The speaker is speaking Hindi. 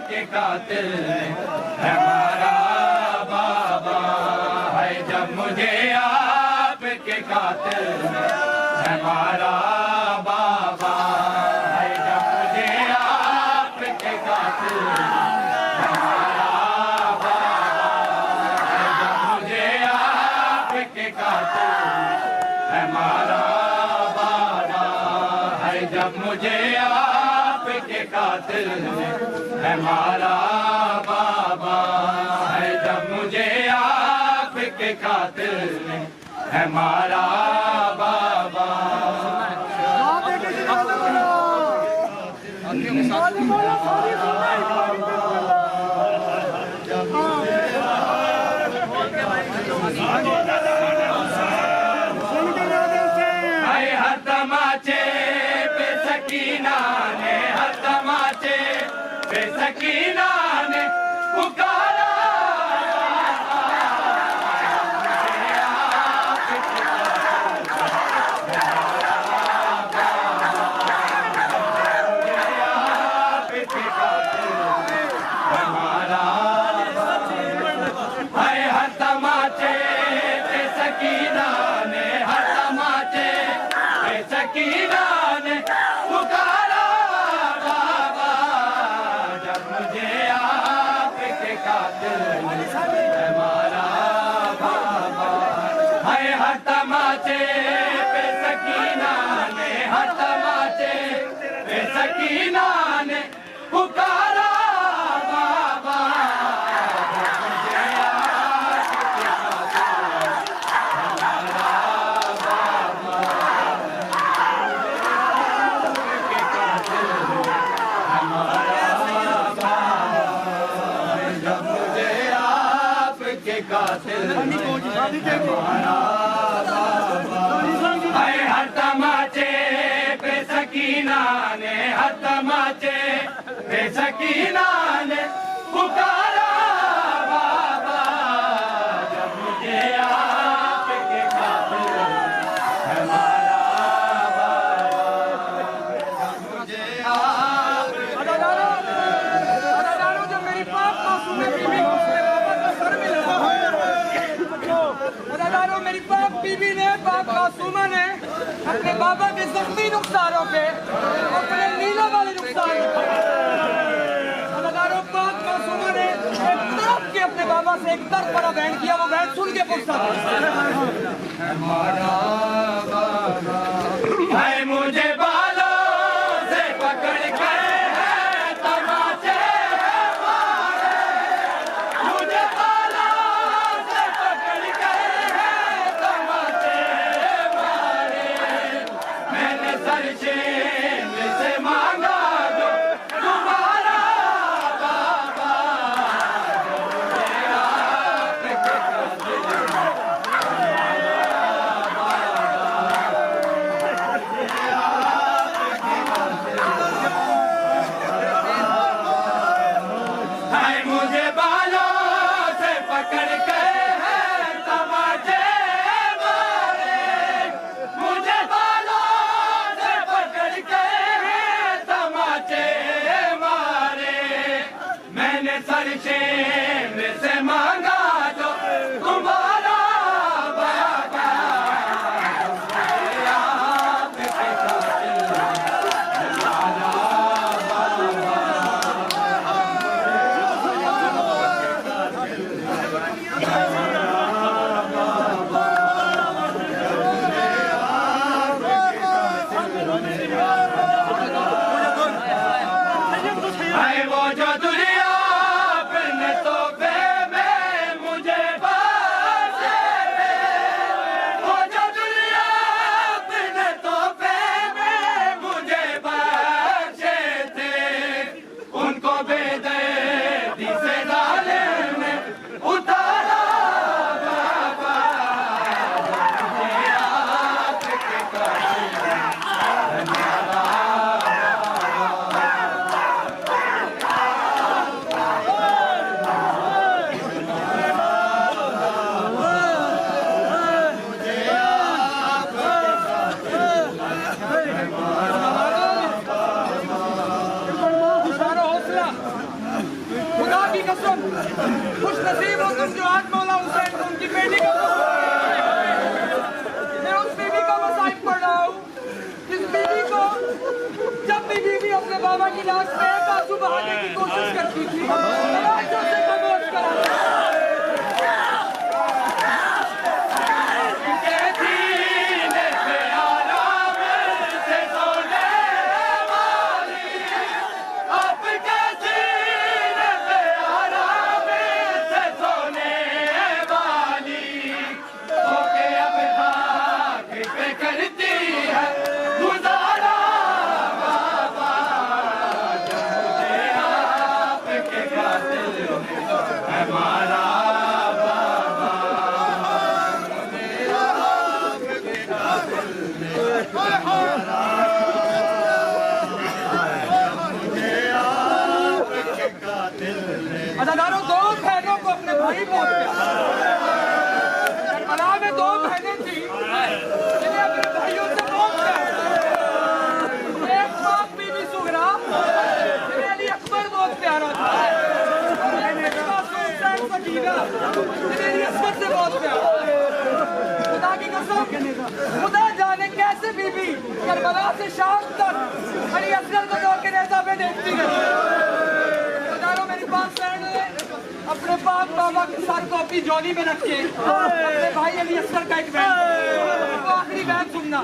के कातिल हमारा बाबा है। जब मुझे आपके कातिल हमारा बाबा है। जब मुझे आपके कातिल हमारा बाबा है। जब मुझे आपके कातिल हमारा बाबा है। जब मुझे आपके कातिल हमारा बाबा है। जब मुझे आपके कातिल हमारा बाबा हर तमाचे पे सकीना ने, हर तमाचे पे सकीना ने पुकारा। हर तमाचे पे सकीना ने, हर तमाचे पे सकीना ने पुकारा बाबा। जब मुझे आपके कातिल हमारा बाबा है। हर तमाचे पे सकीना ने, हर तमाचे पे सकीना ने पुकारा बाबा। हर तमाचे पे सकीना ने, हर तमाचे पे सकीना ने पुकारा बाबा। जब मुझे आपके कातिल हमारा बाबा, जब मुझे जब मेरी बाप मासूम बीवी सर में लगा मेरी बाप बीबी ने, बाप मासूमा ने अपने बाबा के जख्मी नुकसानों पे अपने नीला वाले नुकसान बाप मासूमा ने एक तरफ के अपने बाबा से एक तरफ बड़ा बहन किया। वो बहन सुन के पूछता हमारा बाबा है। मुझे बालों से पकड़ कर तमाचे मारे, मुझे बालों से पकड़ कर तमाचे मारे। मैंने सरशेम से मांगा जो तुम्हारा बाबा। जो मुझे आपके कातिल है। मुझे बालों से पकड़ के तमाचे मारे, मुझे बालों से पकड़ के तमाचे मारे। मैंने सरशेम से मांगा जो तुम्हारा बाबा। आपके कातिल हमारा बाबा। है वो जो दुनिया अपने तोहफे में मुझे बांटे थे, वो जो दुनिया अपने तोहफे में मुझे बांटे थे, उनको बेदर्दी से जालिम ने उतारा बाबा। मुझे आपके कातिल हमारा तुम खुश नसीब हो तुम जो आज मौला हुसैन को उनकी बेटी को मैं उस बीवी का मसाइब पढ़ रहा हूँ जिस बीवी को जब भी बीवी अपने बाबा की लाश पे एक आंसू बहाने की कोशिश करती थी तलाशों से खामोश करा अदादारों दो बहनों को अपने भाई बोलते हैं करबला में दो बहनें थी जिन्हें अपने भाइयों से बहुत प्यार एक बाप बीबी सुगरा जिन्हें अली अकबर बहुत प्यारा था सकीना जिन्हें अली असगर से बहुत प्यारा खुदा की कसम खुदा जाने कैसे बीबी करबला से शाम तक अली असगर को धोखे नेता पे देखती रही मेरी बात अपने पाक बाबा के साथ को अपनी जोनी में रख के अपने भाई अली असगर का एक बैन आखिरी बैन सुनना